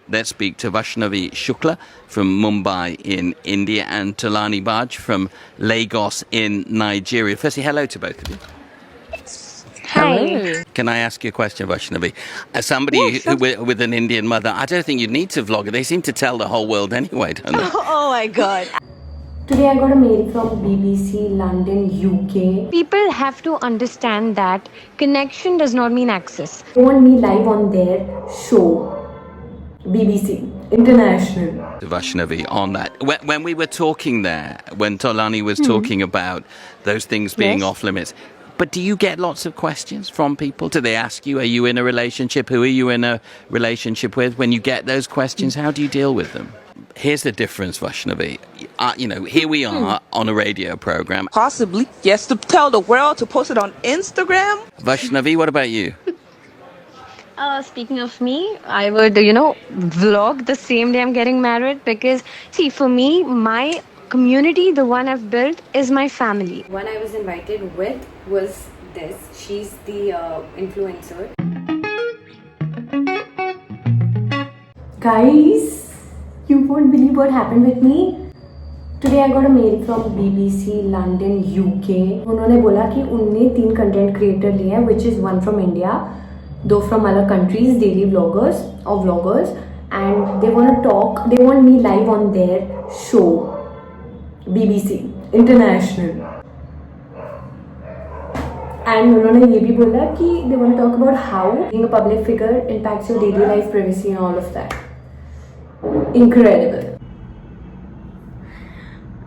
let's speak to Vaishnavi Shukla from Mumbai in India and Tulani Baj from Lagos in Nigeria. Firstly, hello to both of you. Hi. Hello. Can I ask you a question, Vaishnavi? As somebody Yeah, sure. with an Indian mother, I don't think you need to vlog. They seem to tell the whole world anyway, don't they? Oh my god. Today I got a mail from BBC London, UK. People have to understand that connection does not mean access. They want me live on their show, BBC International. Vaishnavi, on that. When we were talking there, when Tolani was talking about those things being Yes. off limits, but do you get lots of questions from people? Do they ask you, are you in a relationship? Who are you in a relationship with? When you get those questions, how do you deal with them? Here's the difference, Vaishnavi. Here we are on a radio program. Possibly. Yes, to tell the world, to post it on Instagram. Vaishnavi, what about you? Speaking of me, I would, vlog the same day I'm getting married because, see, for me, my community, the one I've built, is my family. One I was invited with was this. She's the influencer. Guys, you won't believe what happened with me. Today I got a mail from BBC London, UK. उन्होंने बोला कि उनने 3 content creator लिए हैं, which is one from India, 2 from other countries, daily vloggers or vloggers, and they want to talk. They want me live on their show, BBC International. And उन्होंने ये भी बोला कि they want to talk about how being a public figure impacts your daily life privacy and all of that. Incredible.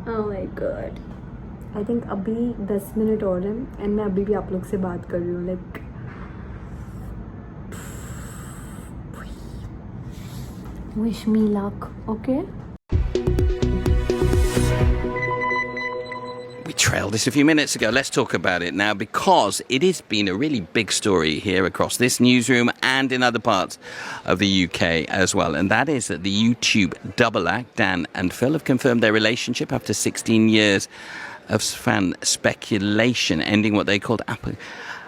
Oh my god. I think अभी 10 minute और हैं and मैं अभी भी आप लोग से बात कर रही हूँ like wish me luck, okay? We trailed this a few minutes ago. Let's talk about it now because it has been a really big story here across this newsroom and in other parts of the UK as well. And that is that the YouTube double act, Dan and Phil, have confirmed their relationship after 16 years of fan speculation, ending what they called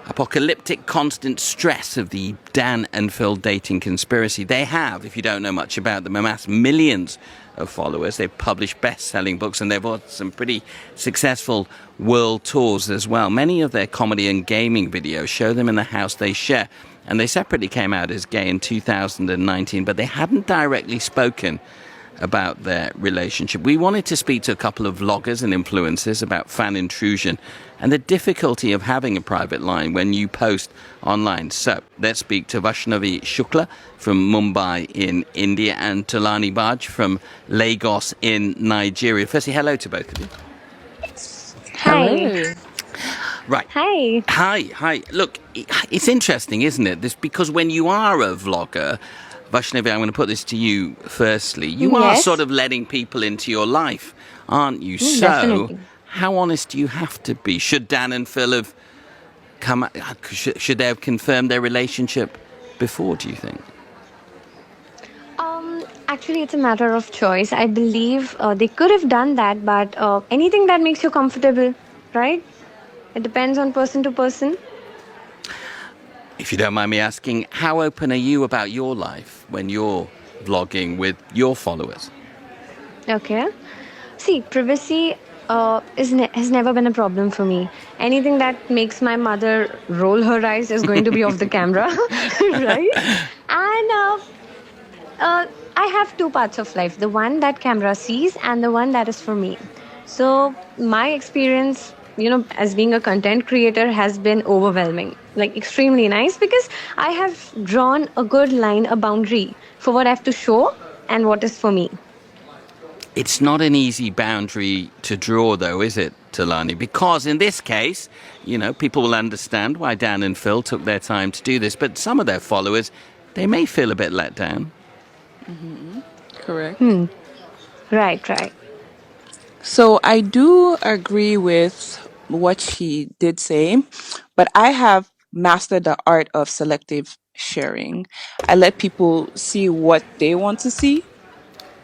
apocalyptic constant stress of the Dan and Phil dating conspiracy. They have, if you don't know much about them, amassed millions of followers. They've published best-selling books and they've had some pretty successful world tours as well. Many of their comedy and gaming videos show them in the house they share, and they separately came out as gay in 2019, but they hadn't directly spoken about their relationship. We wanted to speak to a couple of vloggers and influencers about fan intrusion and the difficulty of having a private line when you post online. So let's speak to Vaishnavi Shukla from Mumbai in India and Tulani Baj from Lagos in Nigeria. Firstly, hello to both of you. Hi. Hello. Right. Hi. Hi. Look, it's interesting, isn't it? This because when you are a vlogger, Vaishnavi, I'm going to put this to you firstly. You are Yes. sort of letting people into your life, aren't you? So, definitely. how honest do you have to be? Should Dan and Phil have should they have confirmed their relationship before, do you think? Actually, it's a matter of choice. I believe they could have done that, but anything that makes you comfortable, right? It depends on person to person. If you don't mind me asking, how open are you about your life when you're vlogging with your followers? Okay. See, privacy has never been a problem for me. Anything that makes my mother roll her eyes is going to be off the camera, right? And I have 2 parts of life, the one that camera sees and the one that is for me. So my experience, as being a content creator has been overwhelming, like extremely nice, because I have drawn a good line, a boundary for what I have to show and what is for me. It's not an easy boundary to draw, though, is it, Talani? Because in this case, people will understand why Dan and Phil took their time to do this, but some of their followers, they may feel a bit let down. Correct. Right. So I do agree with what she did say, but I have mastered the art of selective sharing. I let people see what they want to see.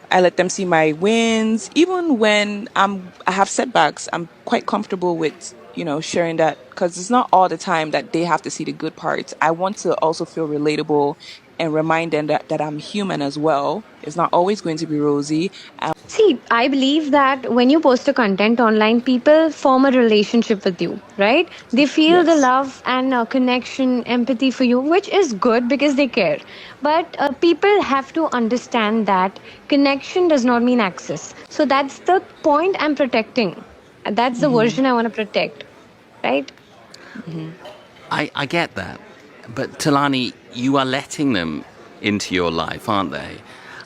I let them see my wins. Even when I have setbacks, I'm quite comfortable with, sharing that, because it's not all the time that they have to see the good parts. I want to also feel relatable and remind them that I'm human as well. It's not always going to be rosy. See, I believe that when you post a content online, people form a relationship with you, right? They feel the Yes. love and connection, empathy for you, which is good because they care. But people have to understand that connection does not mean access. So that's the point I'm protecting. That's the version I want to protect, right? I get that. But Talani, you are letting them into your life, aren't they?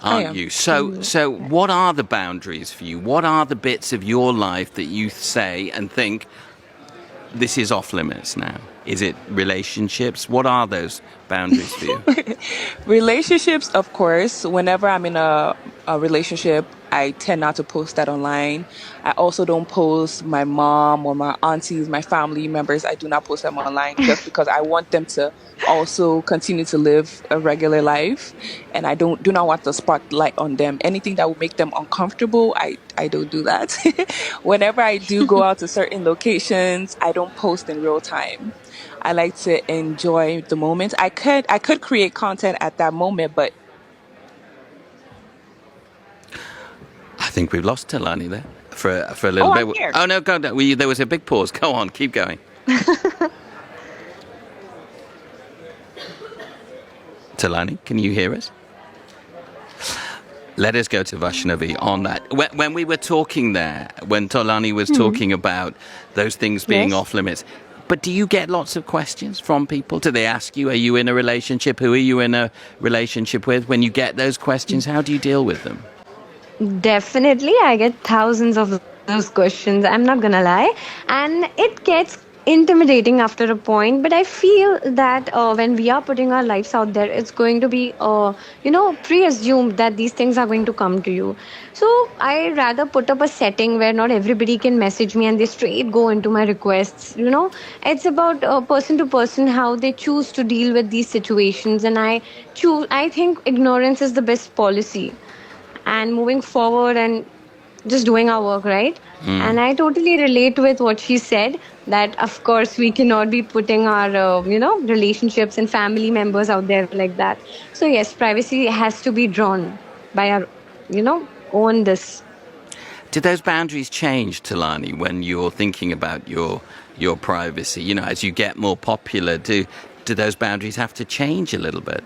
I Aren't am. you? So what are the boundaries for you? What are the bits of your life that you say and think, this is off limits now? Is it relationships? What are those boundaries for you? Relationships, of course. Whenever I'm in a relationship, I tend not to post that online. I also don't post my mom or my aunties, my family members. I do not post them online just because I want them to also continue to live a regular life, and I do not want the spotlight on them. Anything that would make them uncomfortable, I don't do that. Whenever I do go out to certain locations, I don't post in real time. I like to enjoy the moment. I could create content at that moment, but I think we've lost Talani there for a oh, little I'm bit. here. Oh, no, go. There was a big pause. Go on, keep going. Talani, can you hear us? Let us go to Vaishnavi on that. When we were talking there, when Tolani was talking about those things being Yes. off limits, but do you get lots of questions from people? Do they ask you, are you in a relationship? Who are you in a relationship with? When you get those questions, how do you deal with them? Definitely, I get thousands of those questions. I'm not gonna lie. And it gets intimidating after a point, but I feel that when we are putting our lives out there, it's going to be, pre-assumed that these things are going to come to you. So I rather put up a setting where not everybody can message me and they straight go into my requests. It's about person to person how they choose to deal with these situations, and I think ignorance is the best policy and moving forward and just doing our work, right? And I totally relate with what she said, that of course we cannot be putting our relationships and family members out there like that. So yes, privacy has to be drawn by our own this. Did those boundaries change, Talani, when you're thinking about your privacy? As you get more popular, do those boundaries have to change a little bit?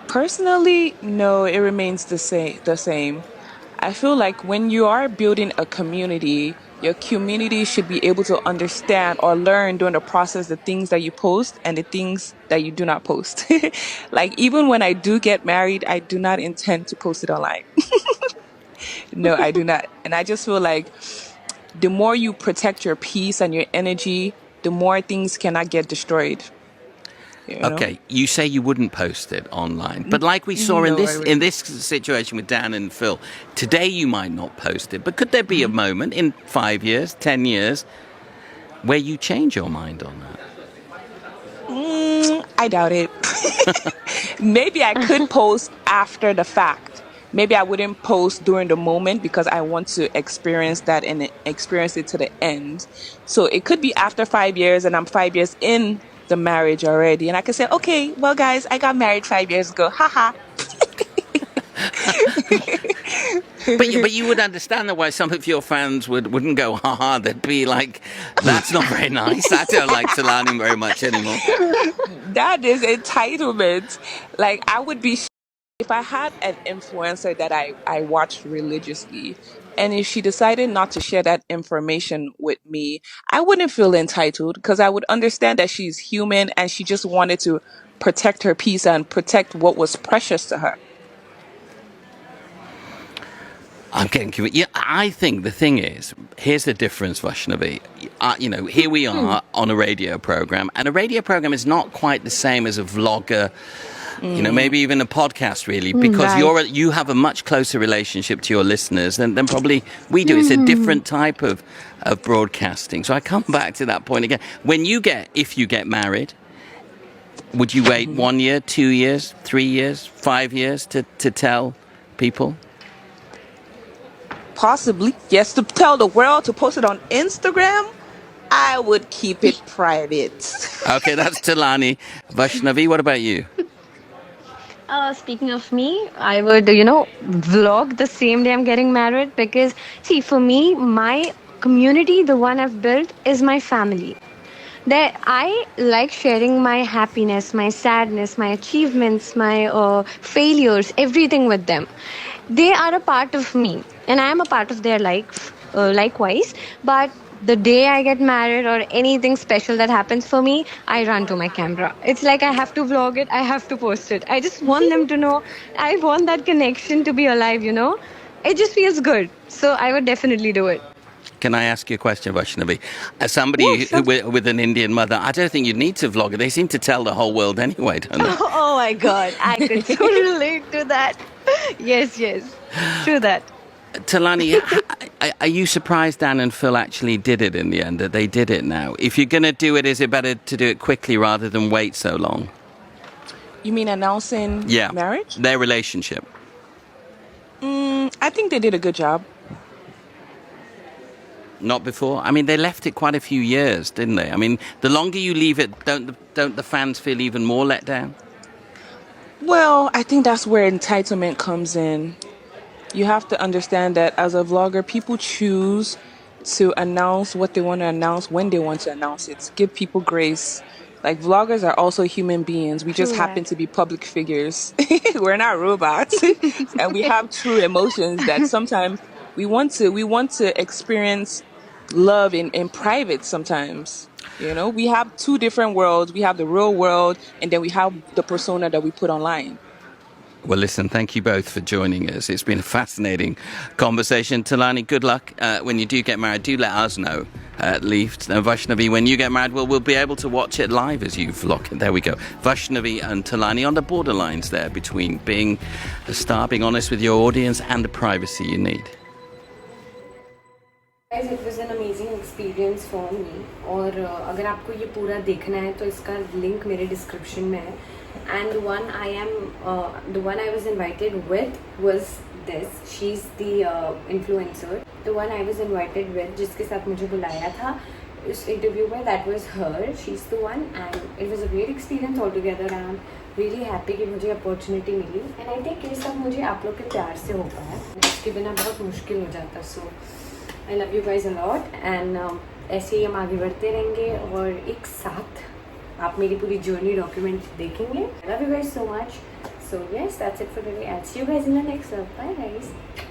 Personally, no, it remains the same. I feel like when you are building a community, your community should be able to understand or learn during the process the things that you post and the things that you do not post. Like even when I do get married, I do not intend to post it online. No, I do not. And I just feel like the more you protect your peace and your energy, the more things cannot get destroyed. You know? Okay, you say you wouldn't post it online, but like we saw No, I in wouldn't. this situation with Dan and Phil, today you might not post it, but could there be a moment in 5 years, 10 years, where you change your mind on that? I doubt it. Maybe I could post after the fact. Maybe I wouldn't post during the moment because I want to experience that and experience it to the end. So it could be after 5 years and I'm 5 years in the marriage already. And I can say, okay, well, guys, I got married 5 years ago. Haha. But you would understand that why some of your fans wouldn't go, haha, they'd be like, that's not very nice. I don't like Talani very much anymore. That is entitlement. Like, I would be if I had an influencer that I watched religiously, and if she decided not to share that information with me, I wouldn't feel entitled because I would understand that she's human and she just wanted to protect her peace and protect what was precious to her. I'm getting curious. Yeah, I think the thing is, here's the difference, Vaishnavi. Here we are on a radio program, and a radio program is not quite the same as a vlogger. Maybe even a podcast, really, because Right. you have a much closer relationship to your listeners than probably we do. It's a different type of broadcasting. So I come back to that point again. If you get married, would you wait 1 year, 2 years, 3 years, 5 years to tell people? Possibly, yes, to tell the world to post it on Instagram, I would keep it private. Okay, that's Talani. Vaishnavi, what about you? Speaking of me, I would, vlog the same day I'm getting married because, see, for me, my community, the one I've built, is my family. That I like sharing my happiness, my sadness, my achievements, my failures, everything with them. They are a part of me, and I am a part of their life, likewise. But the day I get married or anything special that happens for me, I run to my camera. It's like I have to vlog it, I have to post it. I just want them to know, I want that connection to be alive. It just feels good. So I would definitely do it. Can I ask you a question, Vaishnavi? As Yeah, somebody sure. with an Indian mother, I don't think you need to vlog it. They seem to tell the whole world anyway, don't they? Oh my god, I could so relate to that. Yes, yes. True that. Talani, are you surprised Dan and Phil actually did it in the end, that they did it now? If you're going to do it, is it better to do it quickly rather than wait so long? You mean announcing Yeah. marriage? Their relationship. I think they did a good job. Not before? I mean, they left it quite a few years, didn't they? I mean, the longer you leave it, don't the fans feel even more let down? Well, I think that's where entitlement comes in. You have to understand that as a vlogger, people choose to announce what they want to announce when they want to announce it. Give people grace. Like, vloggers are also human beings. We just True happen that. to be public figures. We're not robots. And we have true emotions that sometimes we want to experience love in private sometimes. We have two different worlds. We have the real world, and then we have the persona that we put online. Well, listen, thank you both for joining us. It's been a fascinating conversation. Talani, good luck when you do get married. Do let us know, at least. And Vaishnavi, when you get married, we'll be able to watch it live as you vlog it. There we go. Vaishnavi and Talani on the borderlines there between being a star, being honest with your audience, and the privacy you need. Guys, it was an amazing experience for me. और अगर आपको ये पूरा देखना है तो इसका link मेरे डिस्क्रिप्शन में है. And the one I was invited with was this. She's the influencer. The one I was invited with, जिसके साथ मुझे बुलाया था इस इंटरव्यू में, that was her. She's the one, and it was a great experience altogether. And I'm really happy कि मुझे opportunity milli. And I think ये सब मुझे आप लोग के प्यार से हो पाया. इसके बिना बहुत मुश्किल हो जाता. So I love you guys a lot, and ऐसे ही हम आगे बढ़ते रहेंगे और एक साथ आप मेरी पूरी जर्नी डॉक्यूमेंट देखेंगे. I love you guys so much. So yes, that's it for today. I'll see you guys in the next one. Bye guys.